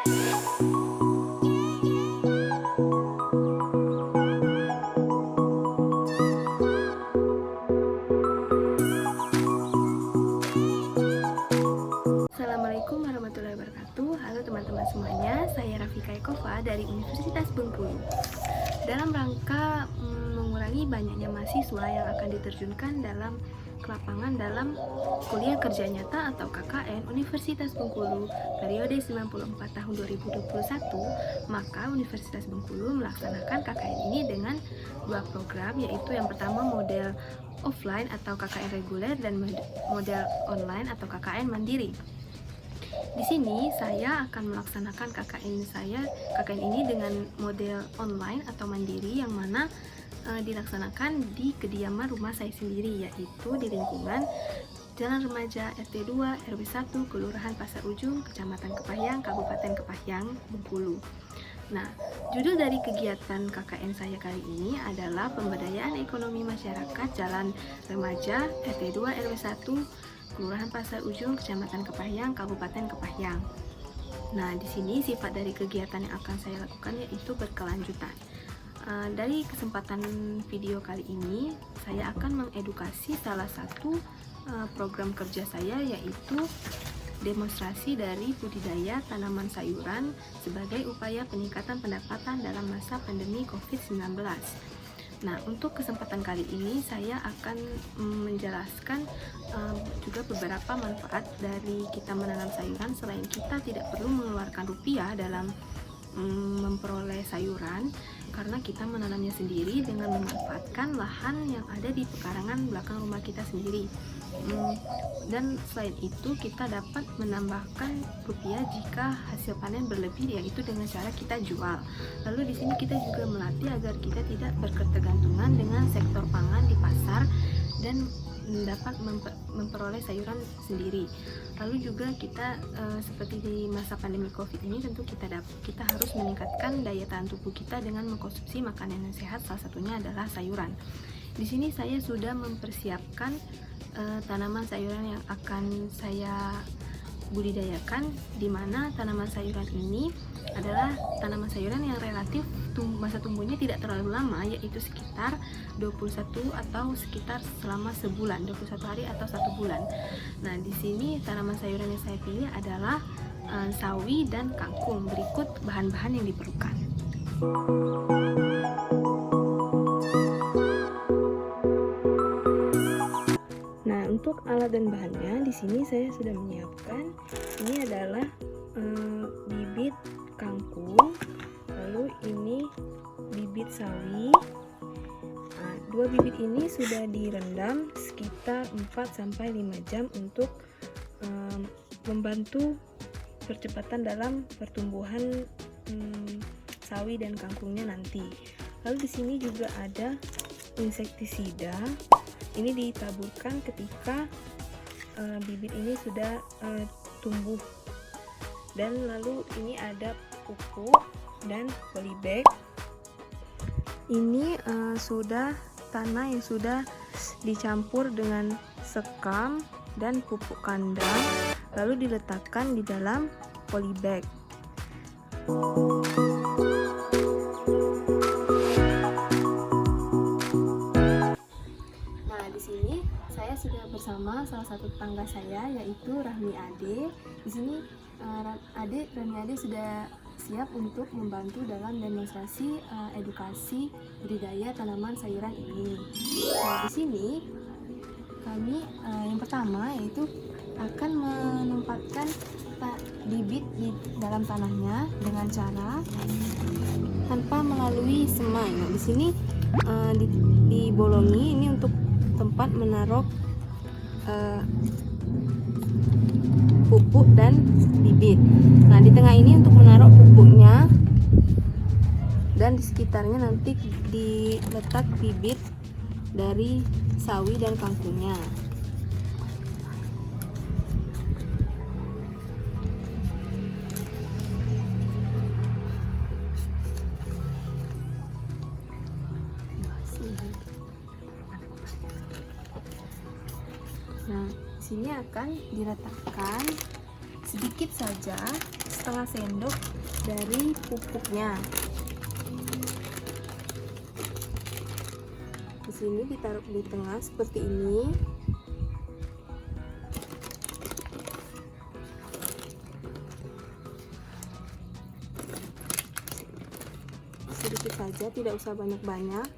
Assalamualaikum warahmatullahi wabarakatuh. Halo teman-teman semuanya, saya Rafika Ekova dari Universitas Bengkulu. Dalam rangka mengurangi banyaknya mahasiswa yang akan diterjunkan dalam lapangan dalam kuliah kerja nyata atau KKN Universitas Bengkulu periode 94 tahun 2021, maka Universitas Bengkulu melaksanakan KKN ini dengan dua program, yaitu yang pertama model offline atau KKN reguler dan model online atau KKN mandiri. Di sini saya akan melaksanakan KKN ini dengan model online atau mandiri, yang mana dilaksanakan di kediaman rumah saya sendiri, yaitu di lingkungan Jalan Remaja RT 2 RW 1 Kelurahan Pasar Ujung, Kecamatan Kepahyang, Kabupaten Kepahyang, Bengkulu. Nah, judul dari kegiatan KKN saya kali ini adalah Pemberdayaan Ekonomi Masyarakat Jalan Remaja RT 2 RW 1 Kelurahan Pasar Ujung, Kecamatan Kepahyang, Kabupaten Kepahyang. Nah, di sini sifat dari kegiatan yang akan saya lakukan yaitu berkelanjutan. Dari kesempatan video kali ini, saya akan mengedukasi salah satu program kerja saya, yaitu demonstrasi dari budidaya tanaman sayuran sebagai upaya peningkatan pendapatan dalam masa pandemi COVID-19. Nah, untuk kesempatan kali ini saya akan menjelaskan juga beberapa manfaat dari kita menanam sayuran. Selain kita tidak perlu mengeluarkan rupiah dalam memperoleh sayuran, karena kita menanamnya sendiri dengan memanfaatkan lahan yang ada di pekarangan belakang rumah kita sendiri. Dan selain itu kita dapat menambahkan rupiah jika hasil panen berlebih, yaitu dengan cara kita jual. Lalu di sini kita juga melatih agar kita tidak berketergantungan dengan sektor pangan di pasar dan dapat memperoleh sayuran sendiri. Lalu juga kita seperti di masa pandemi COVID ini, tentu kita harus meningkatkan daya tahan tubuh kita dengan mengkonsumsi makanan yang sehat. Salah satunya adalah sayuran. Di sini saya sudah mempersiapkan tanaman sayuran yang akan saya budidayakan, di mana tanaman sayuran ini adalah tanaman sayuran yang relatif masa tumbuhnya tidak terlalu lama, yaitu sekitar 21 atau sekitar selama sebulan, 21 hari atau 1 bulan. Nah, di sini tanaman sayuran yang saya pilih adalah sawi dan kangkung. Berikut bahan-bahan yang diperlukan. Nah, untuk alat dan bahannya di sini saya sudah menyiapkan. Ini adalah bibit kangkung, lalu ini bibit sawi. Nah, dua bibit ini sudah direndam sekitar 4-5 jam untuk membantu percepatan dalam pertumbuhan sawi dan kangkungnya nanti. Lalu di sini juga ada insektisida. Ini ditaburkan ketika bibit ini sudah tumbuh. Dan lalu ini ada pupuk dan polybag. Ini sudah tanah yang sudah dicampur dengan sekam dan pupuk kandang, lalu diletakkan di dalam polybag. Nah, di sini saya sudah bersama salah satu tetangga saya, yaitu Rahmi Ade. Di sini Rahmi Ade sudah siap untuk membantu dalam demonstrasi edukasi budidaya tanaman sayuran ini. Nah, di sini kami yang pertama yaitu akan menempatkan bibit di dalam tanahnya dengan cara tanpa melalui semai. Nah, di sini dibolongi ini untuk tempat menaruh pupuk dan bibit. Nah, di tengah ini untuk menaruh pupuknya, dan di sekitarnya nanti diletak bibit dari sawi dan kangkungnya. Nah, di sini akan diletakkan sedikit saja setengah sendok dari pupuknya. Di sini ditaruh di tengah seperti ini. Sedikit saja, tidak usah banyak-banyak.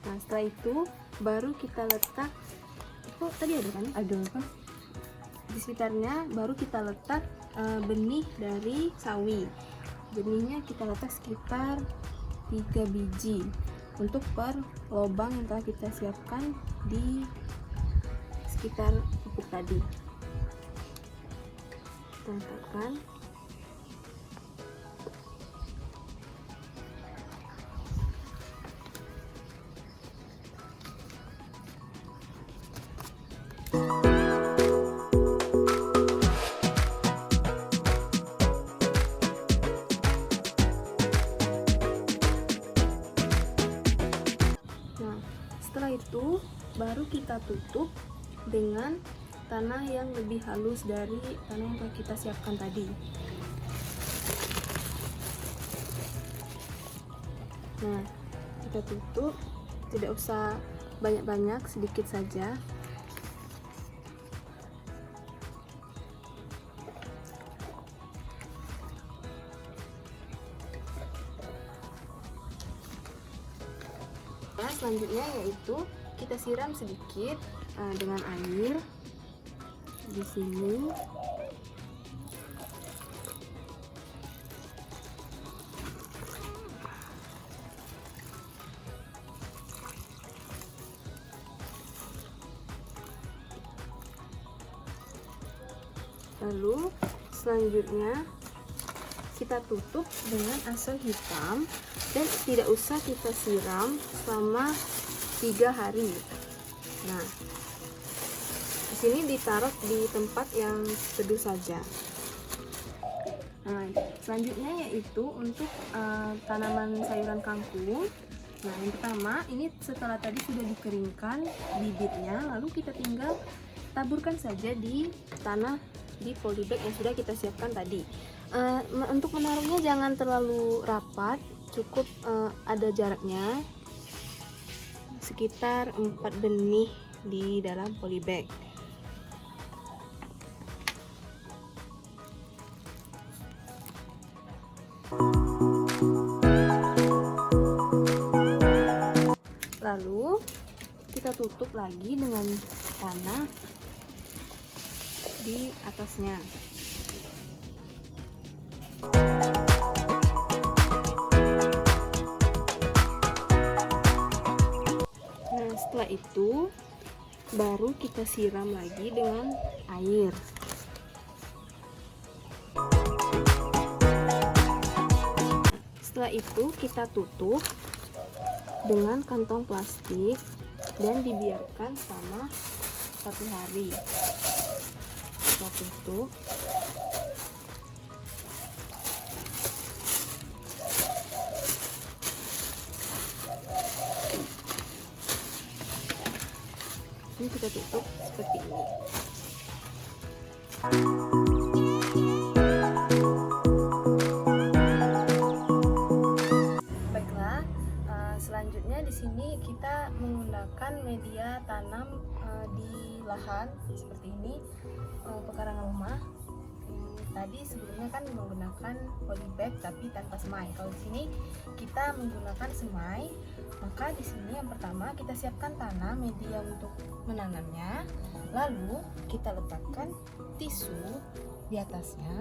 Nah, setelah itu baru kita letak. Oh, tadi ada kan? Ada apa? Di sekitarnya baru kita letak benih dari sawi. Benihnya kita letak sekitar 3 biji untuk per lubang yang telah kita siapkan di sekitar pupuk tadi. Kita letakkan. Setelah itu baru kita tutup dengan tanah yang lebih halus dari tanah yang telah kita siapkan tadi. Nah, kita tutup, tidak usah banyak-banyak, sedikit saja. Nah, selanjutnya yaitu kita siram sedikit dengan air di sini. Lalu selanjutnya kita tutup dengan asal hitam dan tidak usah kita siram selama 3 hari. Nah, di sini ditaruh di tempat yang teduh saja. Nah, selanjutnya yaitu untuk tanaman sayuran kangkung. Nah, yang pertama ini setelah tadi sudah dikeringkan bibitnya, lalu kita tinggal taburkan saja di tanah di polybag yang sudah kita siapkan tadi. Untuk menaruhnya jangan terlalu rapat, cukup ada jaraknya sekitar 4 benih di dalam polybag. Lalu kita tutup lagi dengan tanah di atasnya. Nah, setelah itu baru kita siram lagi dengan air. Setelah itu kita tutup dengan kantong plastik dan dibiarkan selama 1 hari. Kita tutup. Ini kita tutup seperti ini. Baiklah, selanjutnya di sini kita menggunakan media tanam di lahan seperti ini, pekarangan rumah. Tadi sebelumnya kan menggunakan polybag tapi tanpa semai. Kalau di sini kita menggunakan semai, maka di sini yang pertama kita siapkan tanah media untuk menanamnya, lalu kita letakkan tisu di atasnya.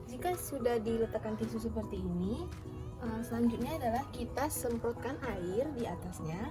Jika sudah diletakkan tisu seperti ini, selanjutnya adalah kita semprotkan air di atasnya.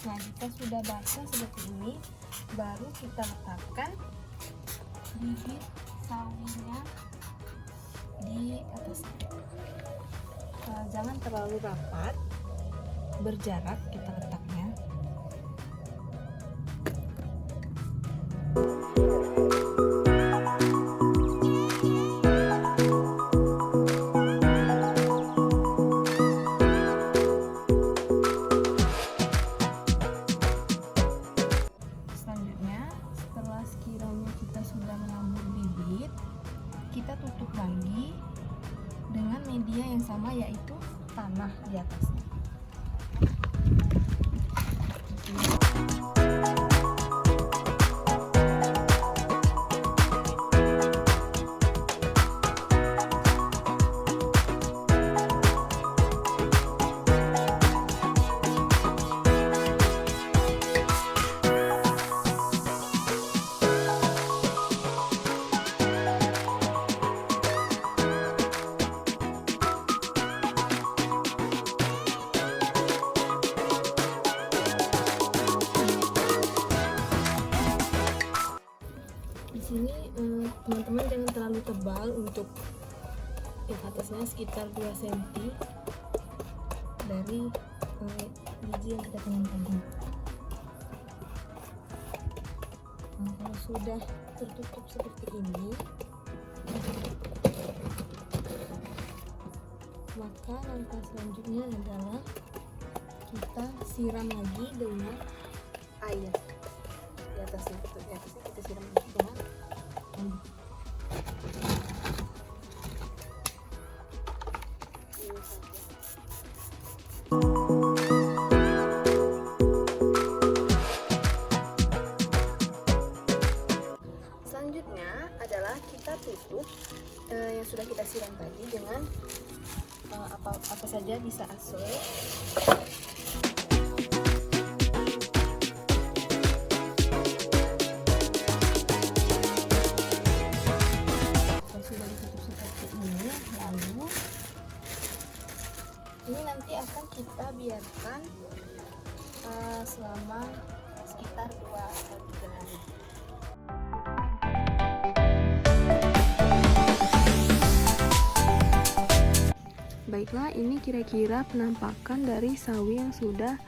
Selanjutnya jika sudah basah seperti ini, baru kita letakkan bibit sawinya di atasnya. Jangan terlalu rapat, berjarak kita letaknya. Selanjutnya, setelah sekiranya kita sudah menabur bibit, kita tutup lagi dengan media yang sama, yaitu tanah di atasnya. Sini teman-teman jangan terlalu tebal, untuk yang atasnya sekitar 2 cm dari biji yang kita tanam tadi. Nah, kalau sudah tertutup seperti ini, maka langkah selanjutnya adalah kita siram lagi dengan air di atasnya. Kita siram lagi dengan air. Selanjutnya adalah kita tutup yang sudah kita siram tadi dengan apa saja, bisa asoy. Ini nanti akan kita biarkan selama sekitar 2 atau 3 hari. Baiklah, ini kira-kira penampakan dari sawi yang sudah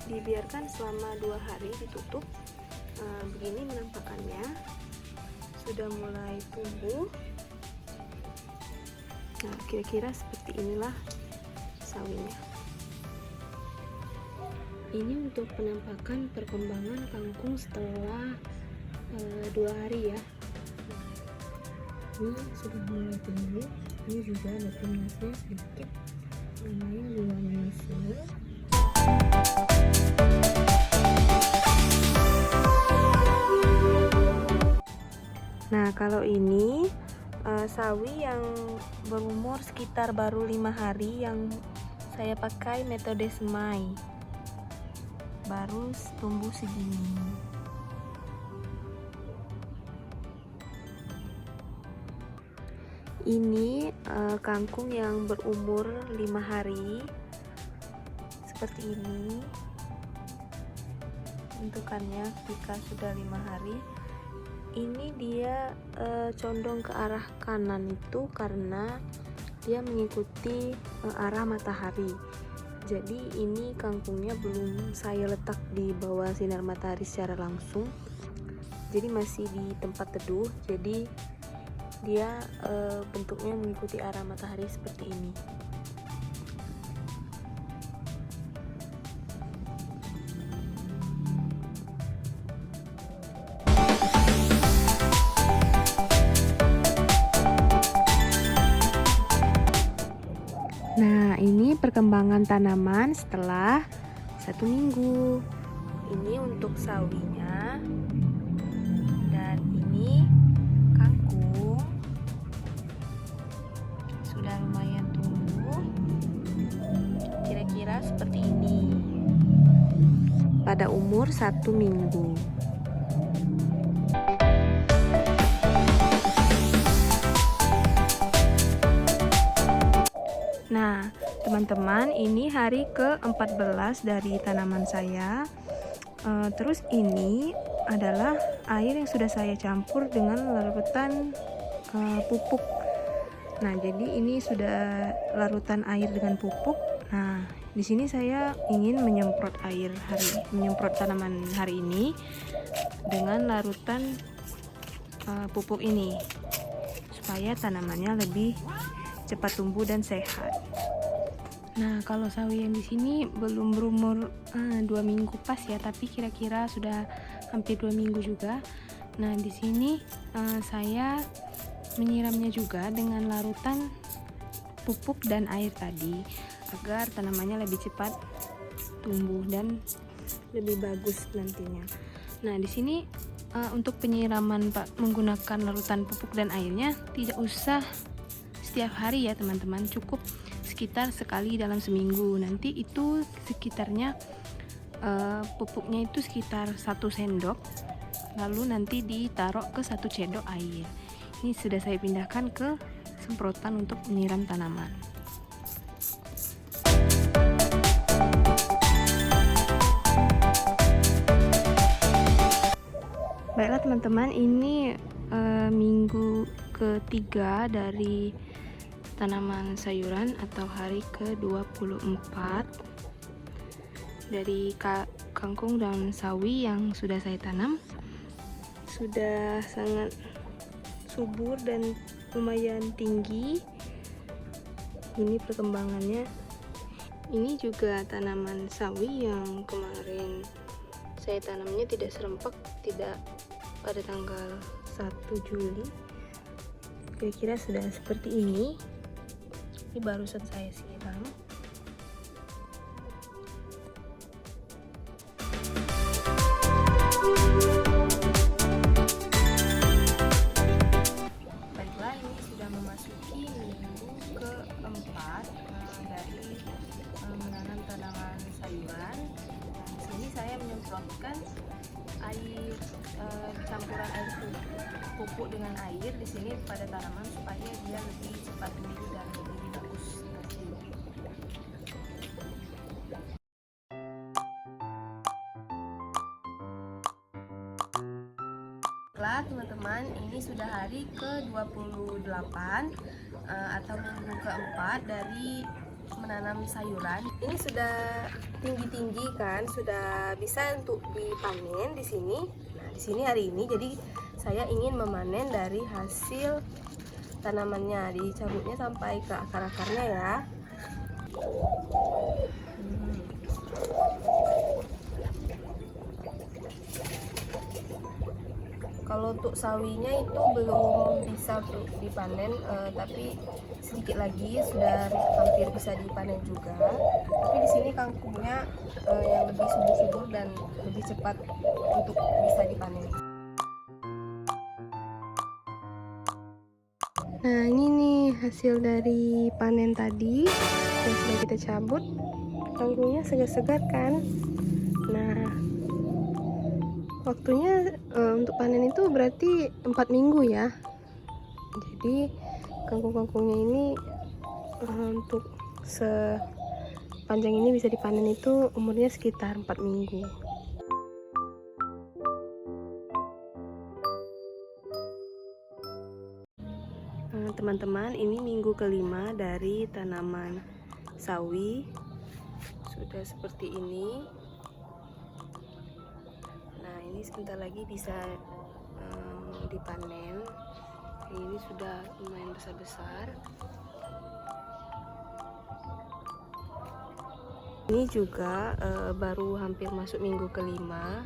dibiarkan selama 2 hari ditutup. Begini penampakannya, sudah mulai tumbuh. Nah, kira-kira seperti inilah sawinya. Ini untuk penampakan perkembangan kangkung setelah 2 hari ya. Ini sudah mulai tumbuh. Ini juga ada tunas-nya sedikit, lumayan juga menyusul. Nah, kalau ini sawi yang berumur sekitar baru 5 hari, yang saya pakai metode semai, baru tumbuh segini. Ini kangkung yang berumur 5 hari seperti ini bentukannya ketika sudah 5 hari. Ini dia condong ke arah kanan itu karena dia mengikuti arah matahari. Jadi ini kangkungnya belum saya letak di bawah sinar matahari secara langsung, jadi masih di tempat teduh. Jadi dia bentuknya mengikuti arah matahari seperti ini. Nah, ini perkembangan tanaman setelah 1 minggu. Ini untuk sawinya, dan ini kangkung sudah lumayan tumbuh, kira-kira seperti ini pada umur 1 minggu. Nah, teman-teman, ini hari ke-14 dari tanaman saya. Terus ini adalah air yang sudah saya campur dengan larutan pupuk. Nah, jadi ini sudah larutan air dengan pupuk. Nah, di sini saya ingin menyemprot tanaman hari ini dengan larutan pupuk ini supaya tanamannya lebih cepat tumbuh dan sehat. Nah, kalau sawi yang di sini belum berumur 2 minggu pas ya, tapi kira-kira sudah hampir 2 minggu juga. Nah, di sini saya menyiramnya juga dengan larutan pupuk dan air tadi agar tanamannya lebih cepat tumbuh dan lebih bagus nantinya. Nah, di sini untuk penyiraman menggunakan larutan pupuk dan airnya tidak usah setiap hari ya teman-teman, cukup sekitar sekali dalam seminggu. Nanti itu sekitarnya pupuknya itu sekitar 1 sendok, lalu nanti ditaruh ke 1 cendok air. Ini sudah saya pindahkan ke semprotan untuk menyiram tanaman. Baiklah teman-teman, ini minggu ketiga dari tanaman sayuran atau hari ke-24 dari kangkung dan sawi yang sudah saya tanam. Sudah sangat subur dan lumayan tinggi. Ini perkembangannya. Ini juga tanaman sawi yang kemarin saya tanamnya tidak serempak, tidak pada tanggal 1 Juli. Kira-kira sudah seperti ini. Ini barusan saya siram. Baiklah, ini sudah memasuki minggu ke-4 dari menanam tanaman sayuran. Nah, di sini saya menyemprotkan air campuran air pupuk dengan air di sini pada tanaman supaya dia lebih cepat tumbuh dan lebih bagus hasilnya. Baiklah teman-teman, ini sudah hari ke-28 atau minggu ke-4 dari menanam sayuran. Ini sudah tinggi-tinggi kan, sudah bisa untuk dipanen di sini. Nah, di sini hari ini jadi saya ingin memanen dari hasil tanamannya, dicabutnya sampai ke akar-akarnya ya. Kalau untuk sawinya itu belum bisa dipanen, tapi sedikit lagi sudah hampir bisa dipanen juga. Tapi di sini kangkungnya yang lebih subur-subur dan lebih cepat untuk bisa dipanen. Nah, ini nih hasil dari panen tadi yang sudah kita cabut. Kangkungnya segar-segar kan. Nah, waktunya untuk panen itu berarti 4 minggu ya. Jadi kangkung-kangkungnya ini untuk sepanjang ini bisa dipanen itu umurnya sekitar 4 minggu. Teman-teman, ini minggu kelima dari tanaman sawi. Sudah seperti ini. Nah, ini sebentar lagi bisa dipanen. Ini sudah lumayan besar-besar. Ini juga baru hampir masuk minggu kelima.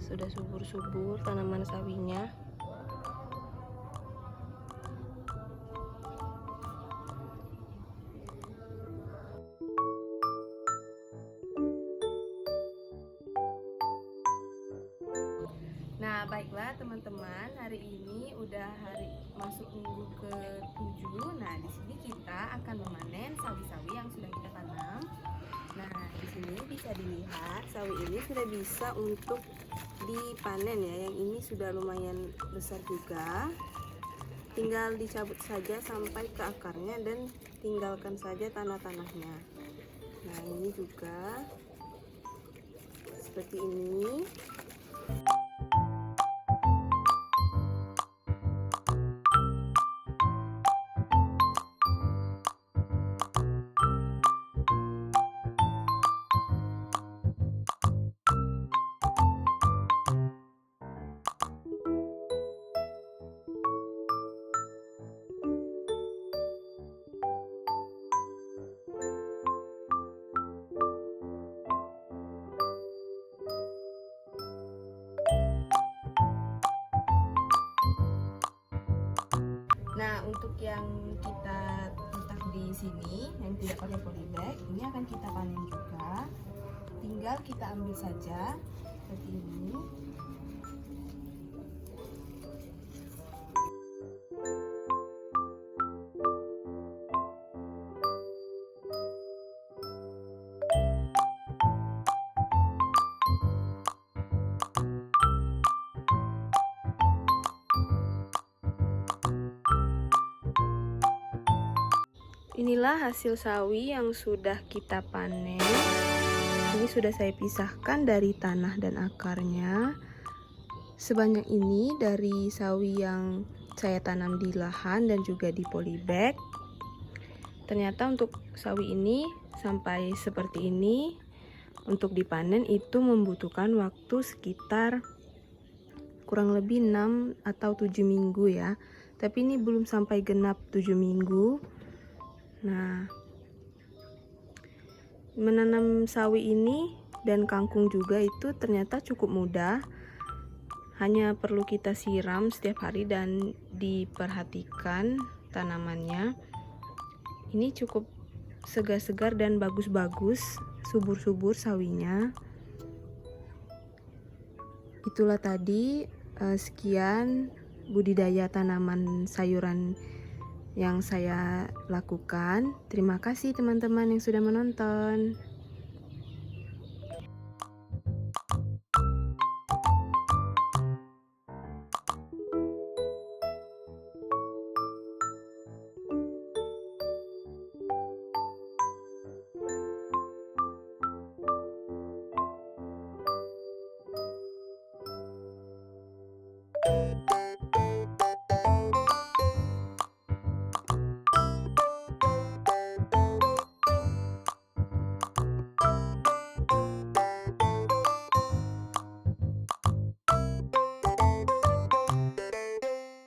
Sudah subur-subur tanaman sawinya. Nah, baiklah teman-teman, hari ini udah masuk minggu ke-7. Nah, di sini kita akan memanen sawi-sawi yang sudah kita tanam. Nah, di sini bisa dilihat sawi ini sudah bisa untuk dipanen ya. Yang ini sudah lumayan besar juga. tinggal dicabut saja sampai ke akarnya dan tinggalkan saja tanah-tanahnya. Nah, ini juga seperti ini. Nah, untuk yang kita letak di sini yang tidak pakai polybag, ini akan kita panen juga. Tinggal kita ambil saja seperti ini. Inilah hasil sawi yang sudah kita panen. Ini sudah saya pisahkan dari tanah dan akarnya. Sebanyak ini dari sawi yang saya tanam di lahan dan juga di polybag. Ternyata untuk sawi ini sampai seperti ini, untuk dipanen itu membutuhkan waktu sekitar kurang lebih 6 atau 7 minggu ya. Tapi ini belum sampai genap 7 minggu. Nah, menanam sawi ini dan kangkung juga itu ternyata cukup mudah. Hanya perlu kita siram setiap hari dan diperhatikan tanamannya. Ini cukup segar-segar dan bagus-bagus, subur-subur sawinya. Itulah tadi sekian budidaya tanaman sayuran yang saya lakukan. Terima kasih teman-teman yang sudah menonton.